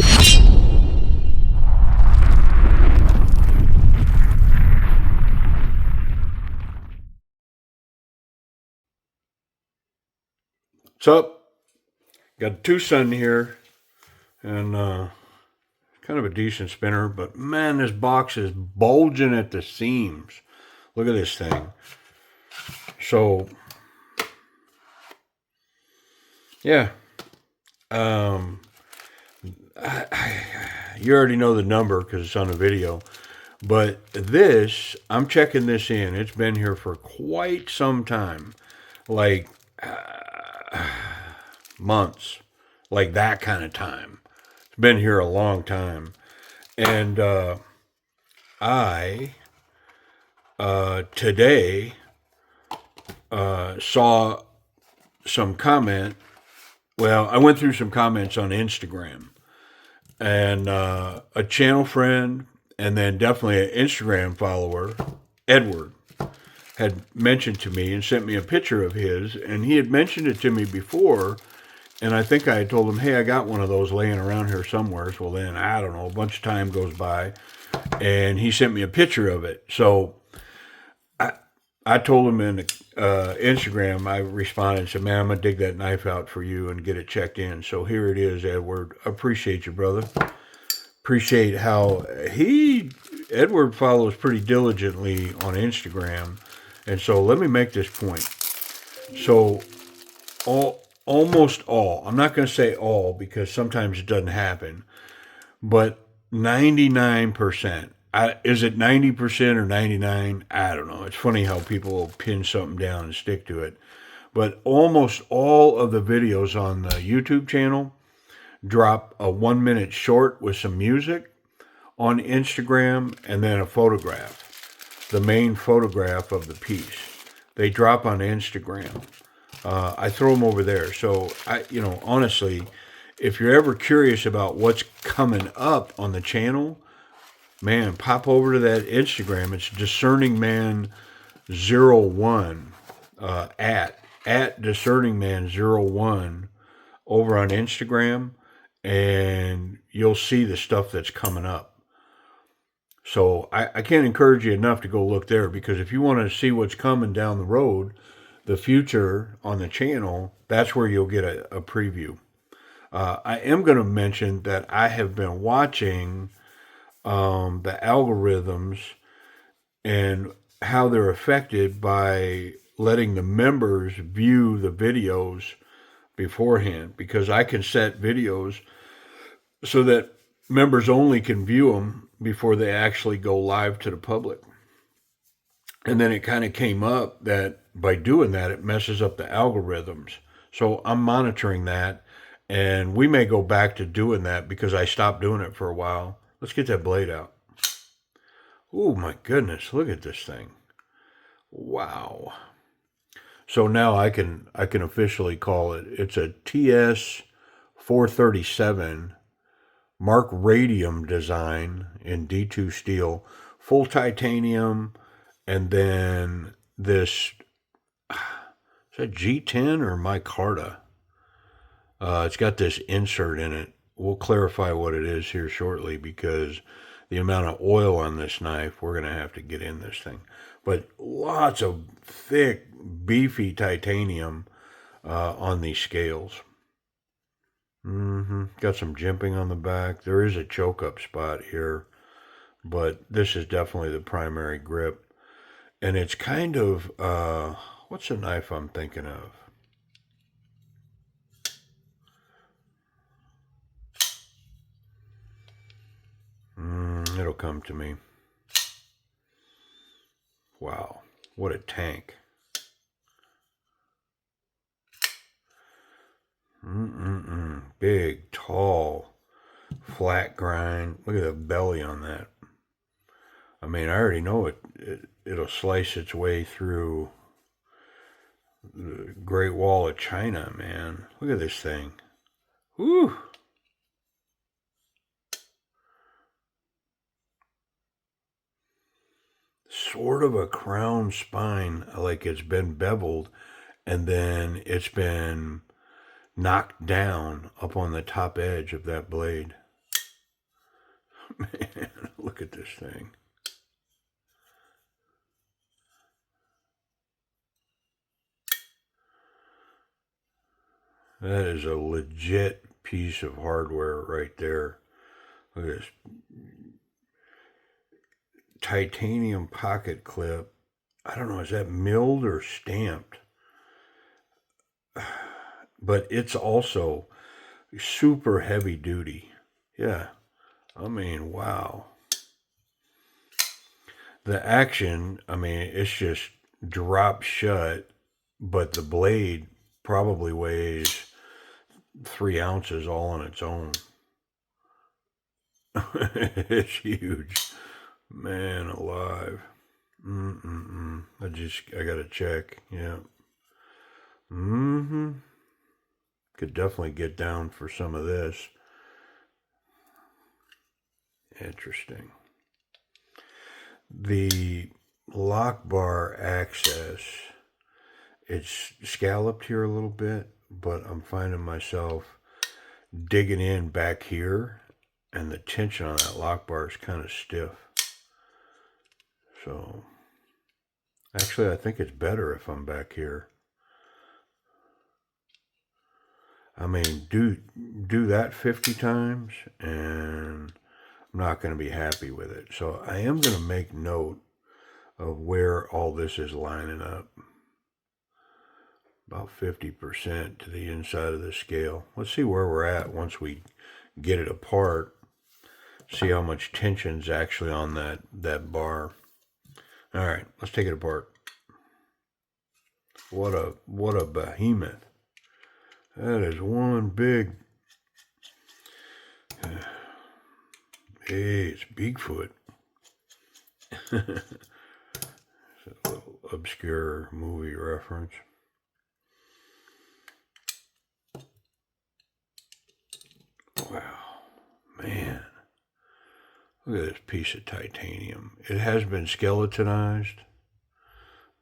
What's up? Got a Twosun here, and kind of a decent spinner, but man, this box is bulging at the seams. Look at this thing. So, yeah, you already know the number because it's on the video. But this, I'm checking this in. It's been here for quite some time, like months, like that kind of time. It's been here a long time. And I today saw some comment. Well, I went through some comments on Instagram, and a channel friend, and then definitely an Instagram follower, Edward, had mentioned to me and sent me a picture of his, and he had mentioned it to me before, and I think I had told him, hey, I got one of those laying around here somewhere. So then, I don't know, a bunch of time goes by, and he sent me a picture of it. So I told him in Instagram, I responded and said, man, I'm going to dig that knife out for you and get it checked in. So here it is, Edward. Appreciate you, brother. Appreciate how Edward follows pretty diligently on Instagram. And so let me make this point. So almost all, I'm not going to say all because sometimes it doesn't happen, but 99%. Is it 90% or 99? I don't know. It's funny how people pin something down and stick to it. But almost all of the videos on the YouTube channel drop a 1 minute short with some music on Instagram and then a photograph, the main photograph of the piece. They drop on Instagram. I throw them over there. So, honestly, if you're ever curious about what's coming up on the channel, man, pop over to that Instagram. It's discerningman01 at discerningman01 over on Instagram, and you'll see the stuff that's coming up. So I can't encourage you enough to go look there, because if you want to see what's coming down the road, the future on the channel, that's where you'll get a preview. I am going to mention that I have been watching the algorithms and how they're affected by letting the members view the videos beforehand, because I can set videos so that members only can view them before they actually go live to the public. And then it kind of came up that by doing that, it messes up the algorithms. So I'm monitoring that, and we may go back to doing that because I stopped doing it for a while. Let's get that blade out. Oh my goodness, look at this thing. Wow. So now I can officially call it. It's a TS437 Mark Radium design in D2 steel, full titanium, and then this, is that G10 or micarta? It's got this insert in it. We'll clarify what it is here shortly, because the amount of oil on this knife, we're going to have to get in this thing. But lots of thick, beefy titanium on these scales. Got some jimping on the back. There is a choke up spot here, but this is definitely the primary grip. And it's kind of, what's the knife I'm thinking of? It'll come to me. Wow, what a tank. Big, tall, flat grind. Look at the belly on that. I mean, I already know it'll slice its way through the Great Wall of China, man. Look at this thing. Whew. Sort of a crown spine, like it's been beveled, and then it's been knocked down up on the top edge of that blade. Man, look at this thing. That is a legit piece of hardware right there. Look at this. Titanium pocket clip. I don't know, is that milled or stamped? But it's also super heavy duty. Yeah. I mean, wow. The action, I mean, it's just drop shut, but the blade probably weighs 3 ounces all on its own. It's huge. Man alive. I gotta check. Yeah. Could definitely get down for some of this. Interesting. The lock bar access, it's scalloped here a little bit, but I'm finding myself digging in back here, and the tension on that lock bar is kind of stiff. So, actually, I think it's better if I'm back here. I mean, do that 50 times, and I'm not going to be happy with it. So I am going to make note of where all this is lining up. About 50% to the inside of the scale. Let's see where we're at once we get it apart. See how much tension's actually on that bar. All right, let's take it apart. What a behemoth. That is one big... Hey, it's Bigfoot. It's a little obscure movie reference. Wow, man. Look at this piece of titanium. It has been skeletonized,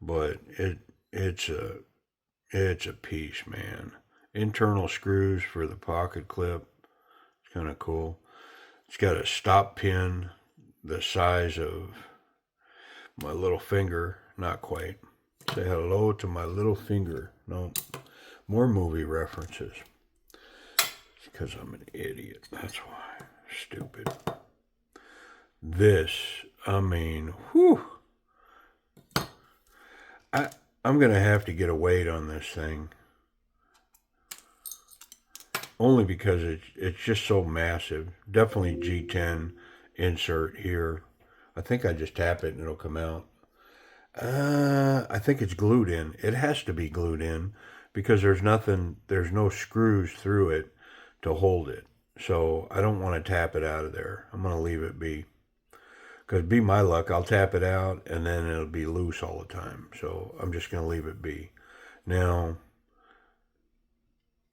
but it's a piece, man. Internal screws for the pocket clip. It's kind of cool. It's got a stop pin the size of my little finger. Not quite. Say hello to my little finger. No, more movie references. It's because I'm an idiot. That's why. Stupid. This, I mean, whew. I'm going to have to get a weight on this thing. Only because it's just so massive. Definitely G10 insert here. I think I just tap it and it'll come out. I think it's glued in. It has to be glued in because there's no screws through it to hold it. So I don't want to tap it out of there. I'm going to leave it be. Because be my luck, I'll tap it out and then it'll be loose all the time. So I'm just going to leave it be. Now,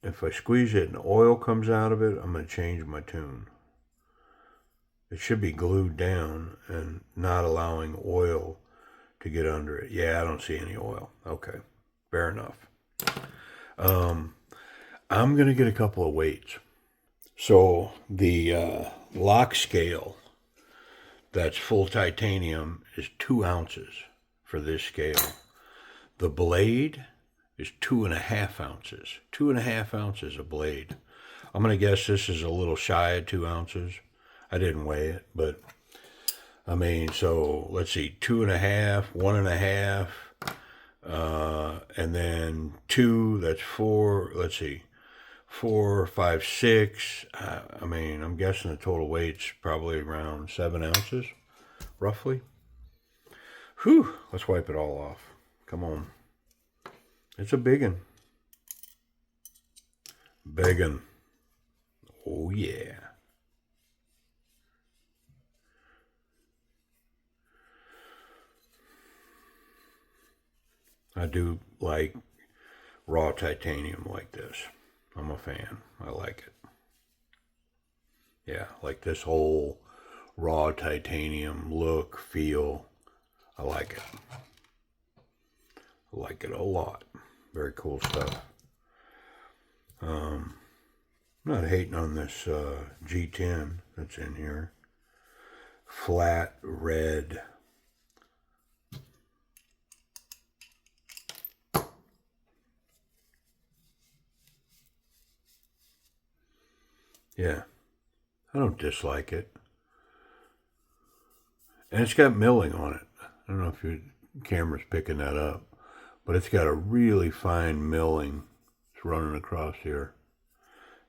if I squeeze it and oil comes out of it, I'm going to change my tune. It should be glued down and not allowing oil to get under it. Yeah, I don't see any oil. Okay, fair enough. I'm going to get a couple of weights. So the lock scale that's full titanium is 2 ounces for this scale. The blade is 2.5 ounces. 2.5 ounces of blade. I'm going to guess this is a little shy of 2 ounces. I didn't weigh it, but I mean, so let's see, 2.5, 1.5, and then 2, that's 4, let's see, 4, 5, 6. I mean, I'm guessing the total weight's probably around 7 ounces, roughly. Whew, let's wipe it all off. Come on. It's a biggin. Biggin. Oh, yeah. I do like raw titanium like this. I'm a fan. I like it. Yeah, like this whole raw titanium look, feel. I like it. I like it a lot. Very cool stuff. I'm not hating on this G10 that's in here. flat red. Yeah, I don't dislike it. And it's got milling on it. I don't know if your camera's picking that up, but it's got a really fine milling. It's running across here.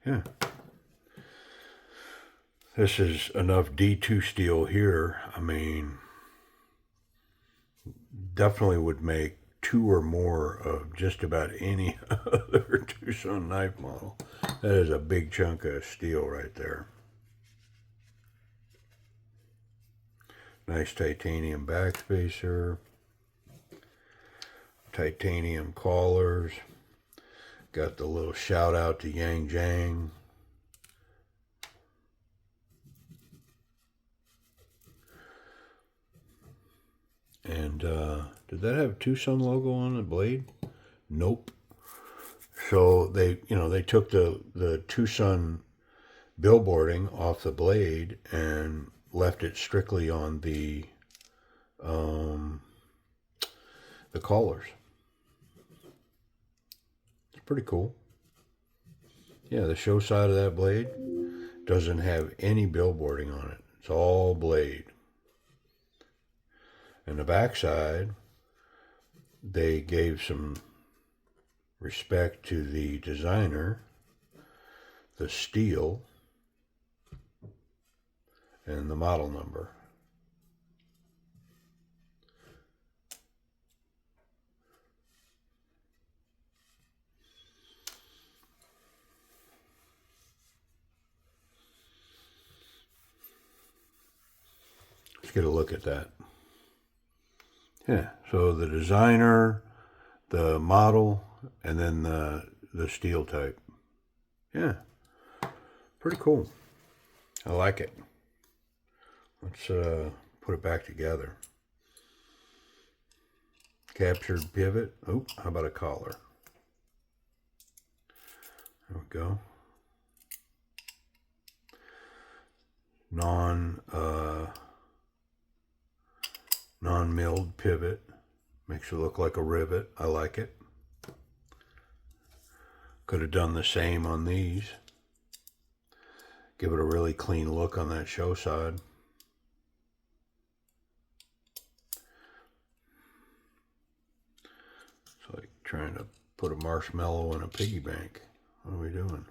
Yeah. This is enough D2 steel here. I mean, definitely would make 2 or more of just about any other Twosun knife model. That is a big chunk of steel right there. Nice titanium backspacer. Titanium collars. Got the little shout out to Yang Jang. And did that have a Twosun logo on the blade? Nope. So they took the Twosun billboarding off the blade and left it strictly on the collars. It's pretty cool. Yeah, the show side of that blade doesn't have any billboarding on it. It's all blade. And the backside, they gave some respect to the designer, the steel, and the model number. Let's get a look at that. Yeah, so the designer, the model, and then the steel type. Yeah, pretty cool. I like it. Let's put it back together. Captured pivot. Oh, how about a collar? There we go. Non-milled pivot. Makes it look like a rivet. I like it. Could have done the same on these. Give it a really clean look on that show side. It's like trying to put a marshmallow in a piggy bank. What are we doing?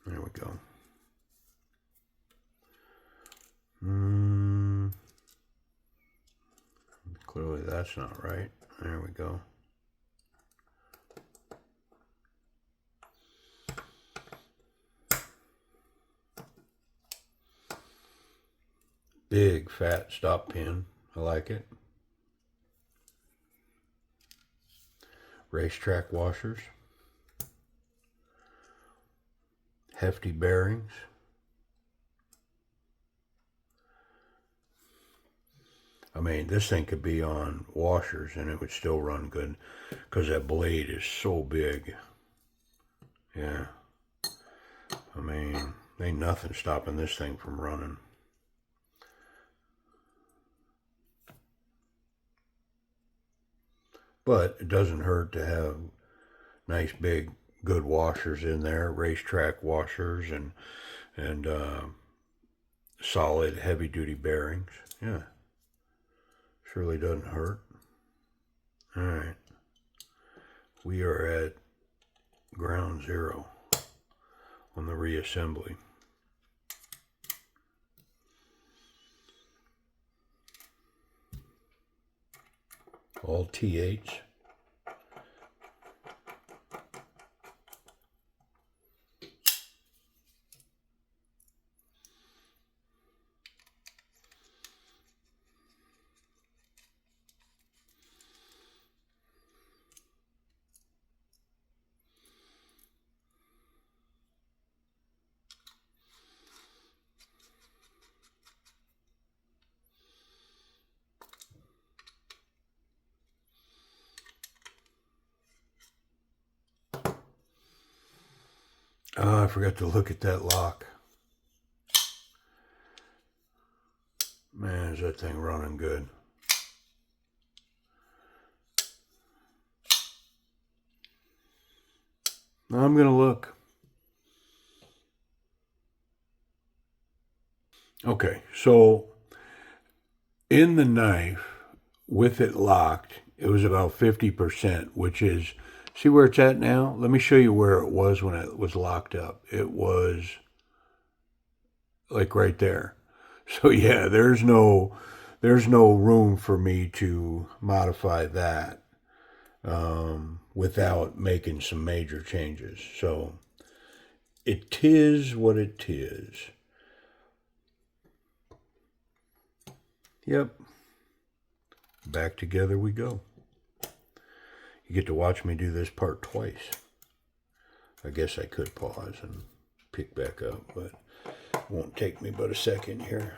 There we go. Clearly that's not right. There we go. Big fat stop pin. I like it. Racetrack washers. Hefty bearings. I mean, this thing could be on washers and it would still run good because that blade is so big. Yeah. I mean, ain't nothing stopping this thing from running. But it doesn't hurt to have nice big good washers in there, racetrack washers and solid heavy duty bearings. Yeah. Surely doesn't hurt. All right. We are at ground zero on the reassembly. All TH. Oh, I forgot to look at that lock. is that thing running good. Now I'm going to look. Okay, so in the knife, with it locked, it was about 50%, which is, see where it's at now? Let me show you where it was when it was locked up. It was like right there. So yeah, there's no room for me to modify that without making some major changes. So it is what it is. Yep. Back together we go. You get to watch me do this part twice. I guess I could pause and pick back up, but it won't take me but a second here.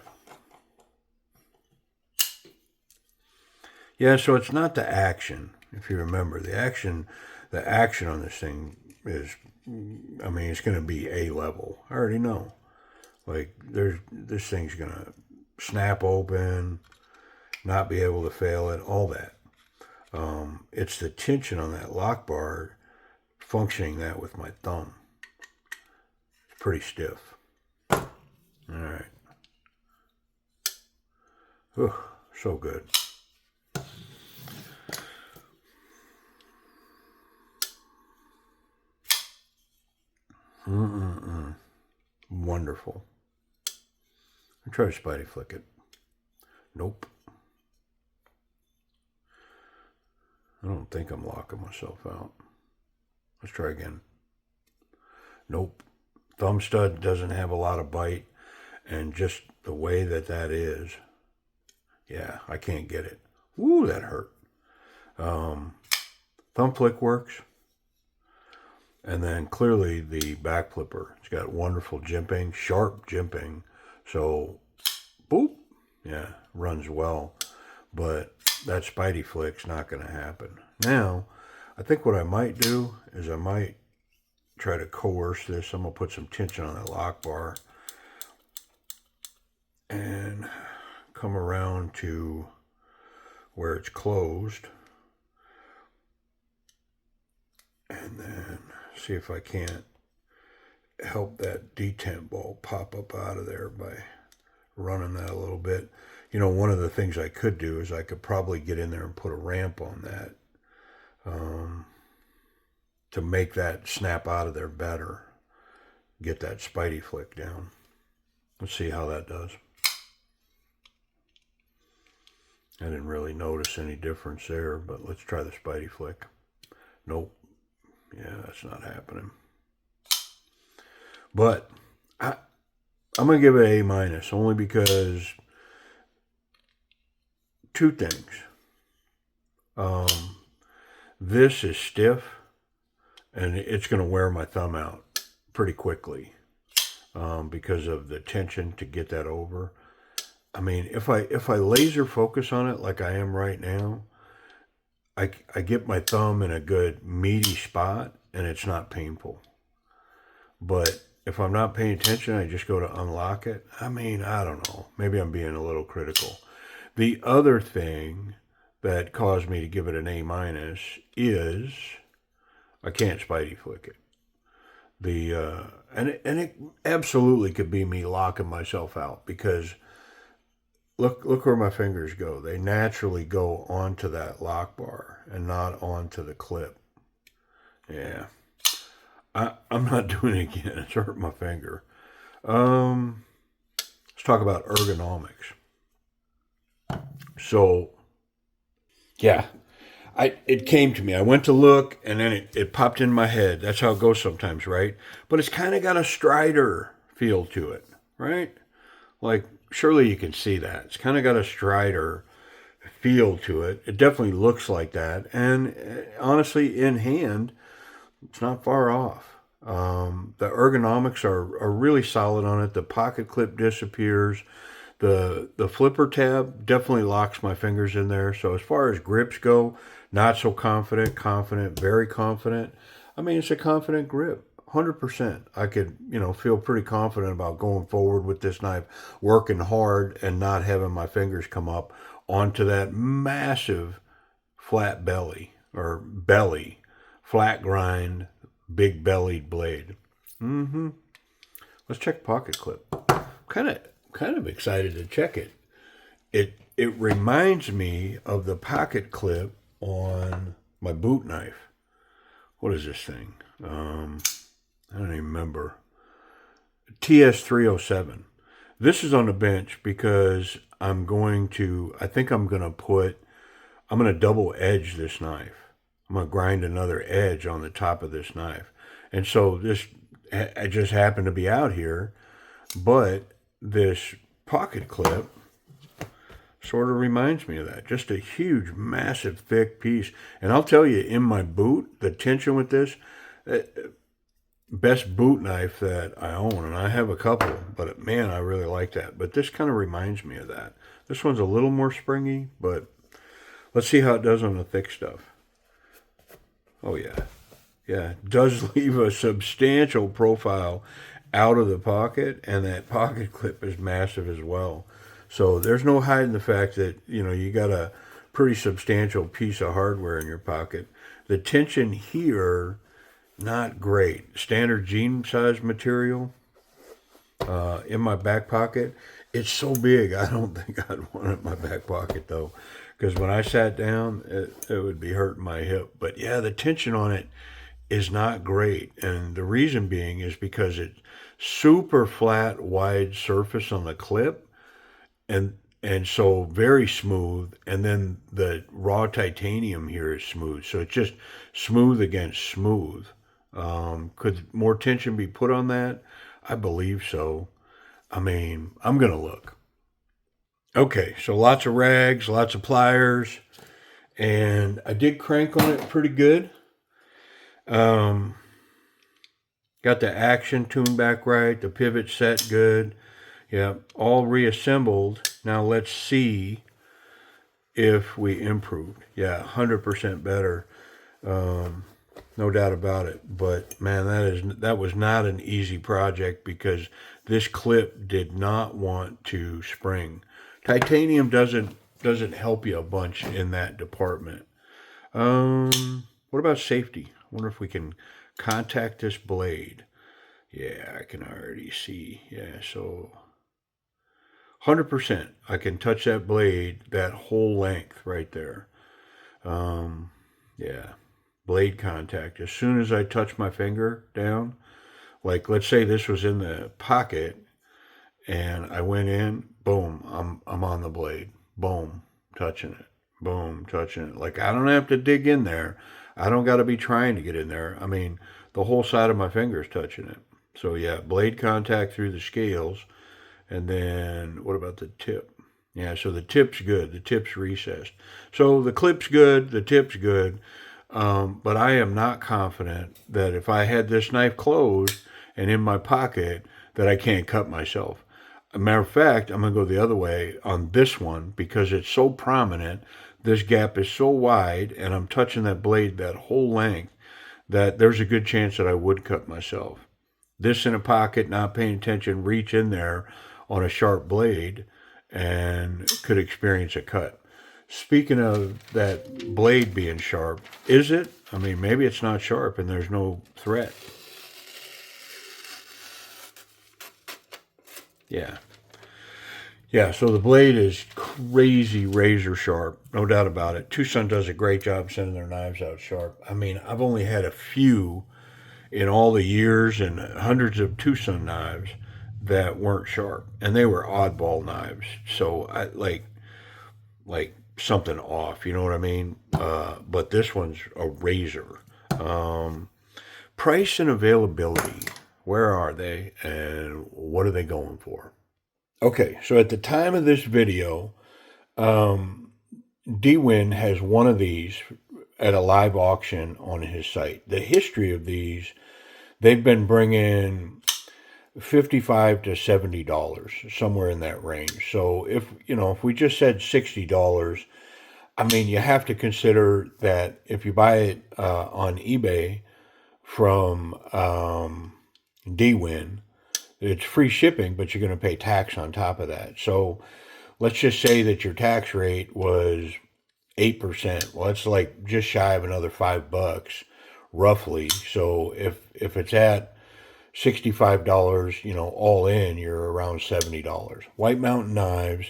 Yeah, so it's not the action. If you remember, the action on this thing is, I mean, it's going to be A level. I already know. Like, this thing's going to snap open, not be able to fail it, all that. It's the tension on that lock bar, functioning that with my thumb. It's pretty stiff. All right. Whew, so good. Wonderful. I try to spidey flick it. Nope. I don't think I'm locking myself out. Let's try again. Nope. Thumb stud doesn't have a lot of bite, and just the way that is, yeah, I can't get it. Woo, that hurt. Thumb flick works. And then clearly the back flipper. It's got wonderful jimping, sharp jimping. So, boop, yeah, runs well. But that spidey flick's not going to happen. Now, I think what I might do is I might try to coerce this. I'm going to put some tension on that lock bar and come around to where it's closed. And then see if I can't help that detent ball pop up out of there by running that a little bit. You know, one of the things I could do is I could probably get in there and put a ramp on that to make that snap out of there better. Get that spidey flick down. Let's see how that does. I didn't really notice any difference there, but let's try the spidey flick. Nope. Yeah, that's not happening. But I'm going to give it an A-, only because two things. This is stiff, and it's going to wear my thumb out pretty quickly because of the tension to get that over. I mean, if I laser focus on it like I am right now, I get my thumb in a good meaty spot, and it's not painful. But if I'm not paying attention, I just go to unlock it. I mean, I don't know. Maybe I'm being a little critical. The other thing that caused me to give it an A- is I can't spidey flick it. And it absolutely could be me locking myself out, because look where my fingers go. They naturally go onto that lock bar and not onto the clip. Yeah. I'm not doing it again. It's hurt my finger. Let's talk about ergonomics. So, yeah, it came to me. I went to look, and then it popped in my head. That's how it goes sometimes, right? But it's kind of got a Strider feel to it, right? Like, surely you can see that. It's kind of got a Strider feel to it. It definitely looks like that. And honestly, in hand, it's not far off. The ergonomics are really solid on it. The pocket clip disappears. The flipper tab definitely locks my fingers in there. So as far as grips go, not so confident, very confident. I mean, it's a confident grip, 100%. I could, feel pretty confident about going forward with this knife, working hard and not having my fingers come up onto that massive flat belly or belly, flat grind, big bellied blade. Let's check pocket clip. Kind of excited to check it. It reminds me of the pocket clip on my boot knife. What is this thing? I don't even remember. TS307. This is on the bench because I'm going to double edge this knife. I'm going to grind another edge on the top of this knife. And so I just happened to be out here, but this pocket clip sort of reminds me of that. Just a huge, massive, thick piece. And I'll tell you, in my boot, the tension with this, best boot knife that I own, and I have a couple, but man, I really like that. But this kind of reminds me of that. This one's a little more springy, but let's see how it does on the thick stuff. Oh yeah. Yeah, it does leave a substantial profile out of the pocket, and that pocket clip is massive as well. So there's no hiding the fact that, you got a pretty substantial piece of hardware in your pocket. The tension here, not great. Standard jean size material in my back pocket. It's so big, I don't think I'd want it in my back pocket though, because when I sat down, it would be hurting my hip. But yeah, the tension on it is not great. And the reason being is because it's super flat, wide surface on the clip. And so very smooth, and then the raw titanium here is smooth. So it's just smooth against smooth. Could more tension be put on that? I believe so. I mean, I'm going to look. Okay, so lots of rags, lots of pliers, and I did crank on it pretty good. Got the action tuned back right, the pivot set good. Yeah, all reassembled. Now let's see if we improved. Yeah, 100% better. No doubt about it. But man, that was not an easy project because this clip did not want to spring. Titanium doesn't help you a bunch in that department. What about safety? I wonder if we can contact this blade. Yeah, I can already see. Yeah, so 100%. I can touch that blade, that whole length right there. Yeah, blade contact. As soon as I touch my finger down, like let's say this was in the pocket and I went in, boom, I'm on the blade. Boom, touching it. Boom, touching it. Like I don't have to dig in there. I don't got to be trying to get in there. I mean, the whole side of my finger is touching it. So yeah, blade contact through the scales. And then what about the tip? Yeah, so the tip's good. The tip's recessed. So the clip's good. The tip's good. But I am not confident that if I had this knife closed and in my pocket that I can't cut myself. As a matter of fact, I'm going to go the other way on this one because it's so prominent. This gap is so wide and I'm touching that blade that whole length that there's a good chance that I would cut myself. This in a pocket, not paying attention, reach in there on a sharp blade and could experience a cut. Speaking of that blade being sharp, is it? I mean, maybe it's not sharp and there's no threat. Yeah. Yeah, so the blade is crazy razor sharp, no doubt about it. Twosun does a great job sending their knives out sharp. I mean, I've only had a few in all the years and hundreds of Twosun knives that weren't sharp, and they were oddball knives. So I like something off, you know what I mean? But this one's a razor. Price and availability. Where are they, and what are they going for? Okay, so at the time of this video, D-Win has one of these at a live auction on his site. The history of these, they've been bringing $55 to $70, somewhere in that range. So if we just said $60, I mean, you have to consider that if you buy it on eBay from DWin. It's free shipping, but you're going to pay tax on top of that. So let's just say that your tax rate was 8%. Well, it's like just shy of another $5, roughly. So if it's at $65, all in, you're around $70. White Mountain Knives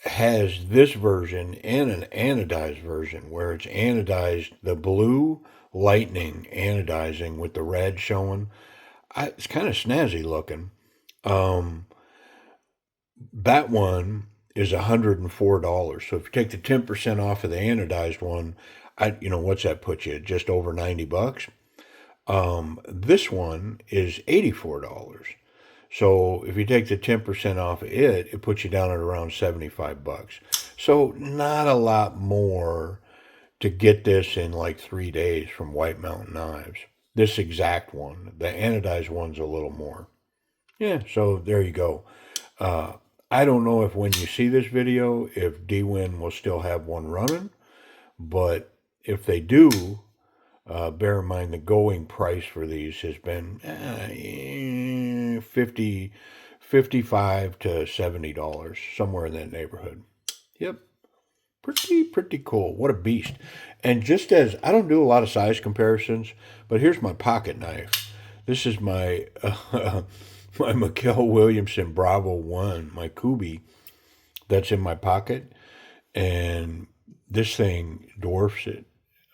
has this version and an anodized version where it's anodized, the blue lightning anodizing with the red showing. It's kind of snazzy looking. That one is $104. So if you take the 10% off of the anodized one, what's that put you? Just over $90. This one is $84. So if you take the 10% off of it, it puts you down at around $75. So not a lot more to get this in like 3 days from White Mountain Knives. This exact one. The anodized one's a little more. Yeah, so there you go. I don't know if when you see this video, if DWin will still have one running, but if they do, bear in mind the going price for these has been $55 to $70, somewhere in that neighborhood. Yep. Pretty cool. What a beast. And just as I don't do a lot of size comparisons, but here's my pocket knife. This is my my Mikkel Williamson Bravo 1, my kubey that's in my pocket, and this thing dwarfs it.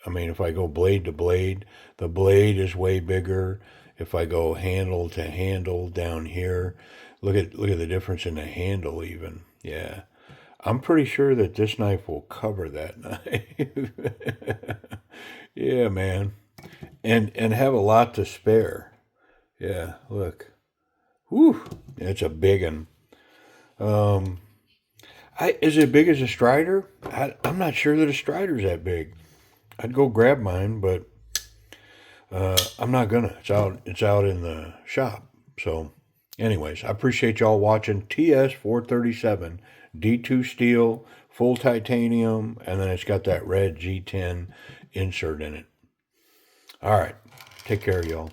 I mean, if I go blade to blade, the blade is way bigger. If I go handle to handle down here, look at the difference in the handle even. Yeah. I'm pretty sure that this knife will cover that knife. Yeah, man. And have a lot to spare. Yeah, look. Whew. It's a big one. Is it big as a Strider? I'm not sure that a Strider's that big. I'd go grab mine, but I'm not gonna. It's out in the shop. So, anyways, I appreciate y'all watching. TS437 D2 steel, full titanium, and then it's got that red G10 insert in it. All right, take care, y'all.